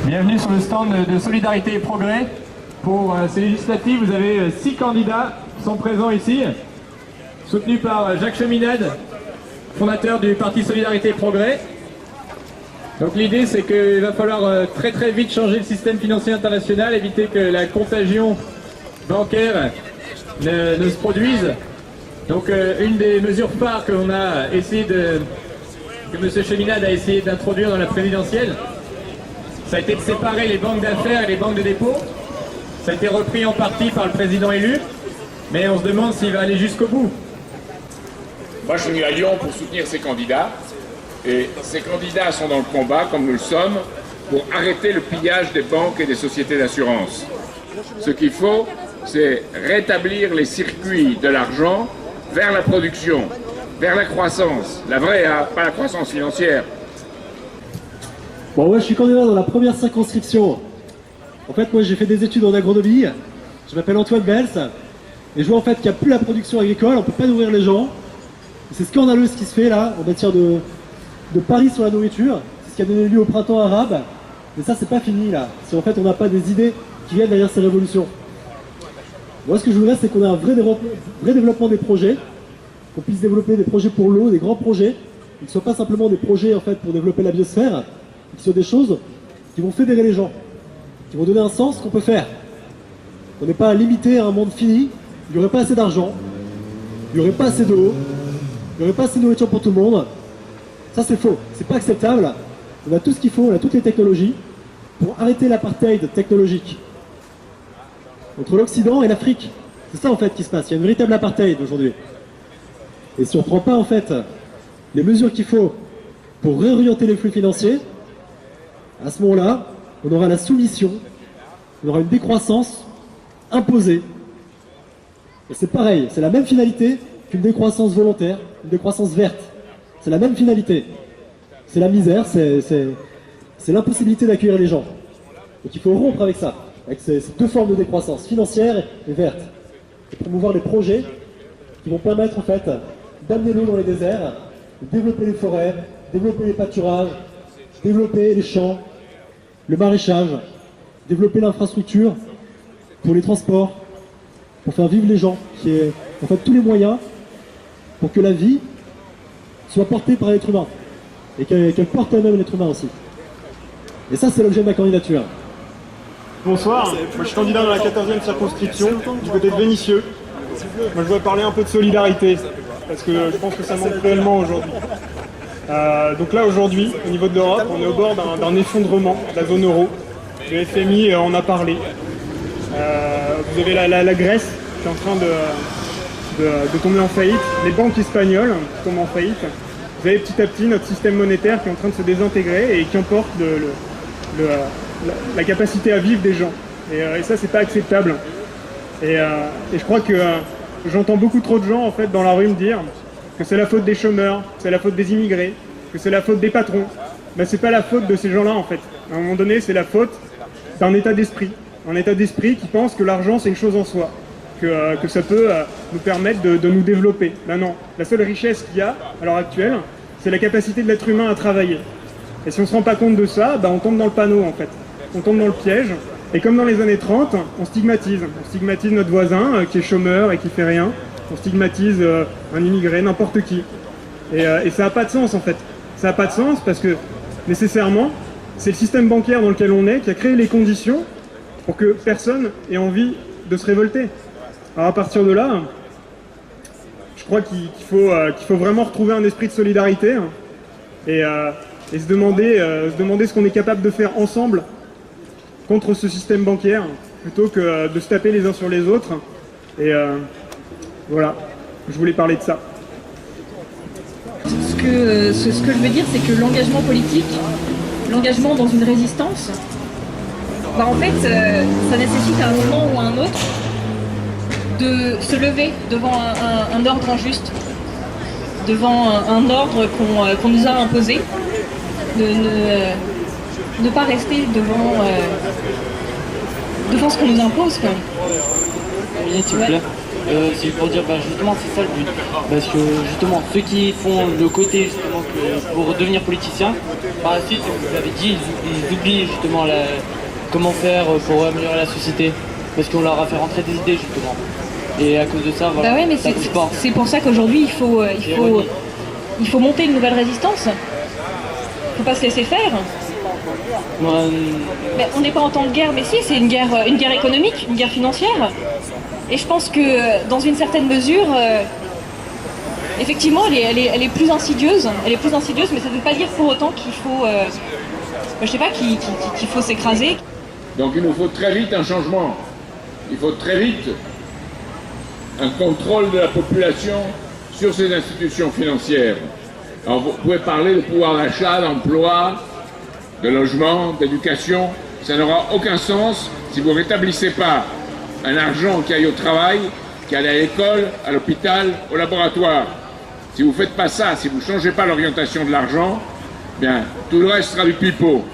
Bienvenue sur le stand de Solidarité et Progrès. Pour ces législatives, vous avez 6 candidats qui sont présents ici, soutenus par Jacques Cheminade, fondateur du parti Solidarité et Progrès. Donc l'idée, c'est qu'il va falloir très vite changer le système financier international, éviter que la contagion bancaire ne se produise. Donc une des mesures phares que M. Cheminade a essayé d'introduire dans la présidentielle, ça a été de séparer les banques d'affaires et les banques de dépôt. Ça a été repris en partie par le président élu, mais on se demande s'il va aller jusqu'au bout. Moi, je suis venu à Lyon pour soutenir ces candidats. Et ces candidats sont dans le combat, comme nous le sommes, pour arrêter le pillage des banques et des sociétés d'assurance. Ce qu'il faut, c'est rétablir les circuits de l'argent vers la production, vers la croissance, la vraie, hein, pas la croissance financière. Bon, moi je suis candidat dans la première circonscription. En fait, moi j'ai fait des études en agronomie. Je m'appelle Antoine Bels. Et je vois en fait qu'il n'y a plus la production agricole, on ne peut pas nourrir les gens. C'est scandaleux ce qui se fait là, en matière de paris sur la nourriture. C'est ce qui a donné lieu au printemps arabe. Mais ça, c'est pas fini là. Si en fait on n'a pas des idées qui viennent derrière ces révolutions. Moi, ce que je voudrais, c'est qu'on ait un vrai développement des projets. Qu'on puisse développer des projets pour l'eau, des grands projets. Qui ne soient pas simplement des projets en fait pour développer la biosphère. Qui soient des choses qui vont fédérer les gens, qui vont donner un sens qu'on peut faire. On n'est pas limité à un monde fini, il n'y aurait pas assez d'argent, il n'y aurait pas assez d'eau, il n'y aurait pas assez de nourriture pour tout le monde. Ça c'est faux, c'est pas acceptable. On a tout ce qu'il faut, on a toutes les technologies pour arrêter l'apartheid technologique entre l'Occident et l'Afrique. C'est ça en fait qui se passe, il y a une véritable apartheid aujourd'hui. Et si on ne prend pas en fait les mesures qu'il faut pour réorienter les flux financiers, à ce moment-là, on aura la soumission, on aura une décroissance imposée. Et c'est pareil, c'est la même finalité qu'une décroissance volontaire, une décroissance verte. C'est la même finalité. C'est la misère, c'est l'impossibilité d'accueillir les gens. Donc il faut rompre avec ça, avec ces deux formes de décroissance, financière et verte. Et promouvoir des projets qui vont permettre en fait d'amener l'eau dans les déserts, de développer les forêts, développer les pâturages, développer les champs, le maraîchage, développer l'infrastructure pour les transports, pour faire vivre les gens, qui est en fait tous les moyens pour que la vie soit portée par l'être humain et qu'elle porte elle-même l'être humain aussi. Et ça, c'est l'objet de ma candidature. Bonsoir, moi je suis candidat dans la 14e circonscription du côté de Vénissieux. Moi je voudrais parler un peu de solidarité parce que je pense que ça manque réellement aujourd'hui. Donc là aujourd'hui, au niveau de l'Europe, on est au bord d'un effondrement de la zone euro. Le FMI en a parlé. Vous avez la Grèce qui est en train de tomber en faillite, les banques espagnoles qui tombent en faillite. Vous avez petit à petit notre système monétaire qui est en train de se désintégrer et qui emporte la capacité à vivre des gens. Et ça, c'est pas acceptable. Et je crois que j'entends beaucoup trop de gens en fait dans la rue me dire que c'est la faute des chômeurs, c'est la faute des immigrés, que c'est la faute des patrons. Ben, c'est pas la faute de ces gens-là en fait. À un moment donné, c'est la faute d'un état d'esprit. Un état d'esprit qui pense que l'argent c'est une chose en soi, que ça peut nous permettre de nous développer. Ben non, la seule richesse qu'il y a à l'heure actuelle, c'est la capacité de l'être humain à travailler. Et si on se rend pas compte de ça, ben on tombe dans le panneau en fait. On tombe dans le piège. Et comme dans les années 30, on stigmatise. On stigmatise notre voisin qui est chômeur et qui fait rien. On stigmatise un immigré, n'importe qui. Et ça n'a pas de sens en fait. Ça n'a pas de sens parce que nécessairement, c'est le système bancaire dans lequel on est qui a créé les conditions pour que personne ait envie de se révolter. Alors à partir de là, je crois qu'il faut vraiment retrouver un esprit de solidarité et se demander ce qu'on est capable de faire ensemble contre ce système bancaire plutôt que de se taper les uns sur les autres. Et voilà, je voulais parler de ça. Ce que je veux dire, c'est que l'engagement politique, l'engagement dans une résistance, bah en fait, ça nécessite à un moment ou à un autre de se lever devant un ordre injuste, devant un ordre qu'on nous a imposé, ne pas rester devant ce qu'on nous impose, quoi. Oui, s'il vous plaît. c'est pour dire, justement, c'est ça le but. Parce que, justement, ceux qui font le côté, justement, pour devenir politicien, par la suite, vous l'avez dit, ils oublient, justement, comment faire pour améliorer la société. Parce qu'on leur a fait rentrer des idées, justement. Et à cause de ça, voilà. Bah ouais, mais c'est pour ça qu'aujourd'hui, il faut monter une nouvelle résistance. Faut pas se laisser faire. Mais on n'est pas en temps de guerre, mais si, c'est une guerre économique, une guerre financière. Et je pense que dans une certaine mesure, effectivement, elle est plus insidieuse. Elle est plus insidieuse, mais ça ne veut pas dire pour autant qu'il faut, je sais pas, qu'il faut s'écraser. Donc il nous faut très vite un changement. Il faut très vite un contrôle de la population sur ces institutions financières. Alors vous pouvez parler de pouvoir d'achat, d'emploi, de logement, d'éducation. Ça n'aura aucun sens si vous ne rétablissez pas un argent qui aille au travail, qui aille à l'école, à l'hôpital, au laboratoire. Si vous ne faites pas ça, si vous ne changez pas l'orientation de l'argent, bien tout le reste sera du pipeau.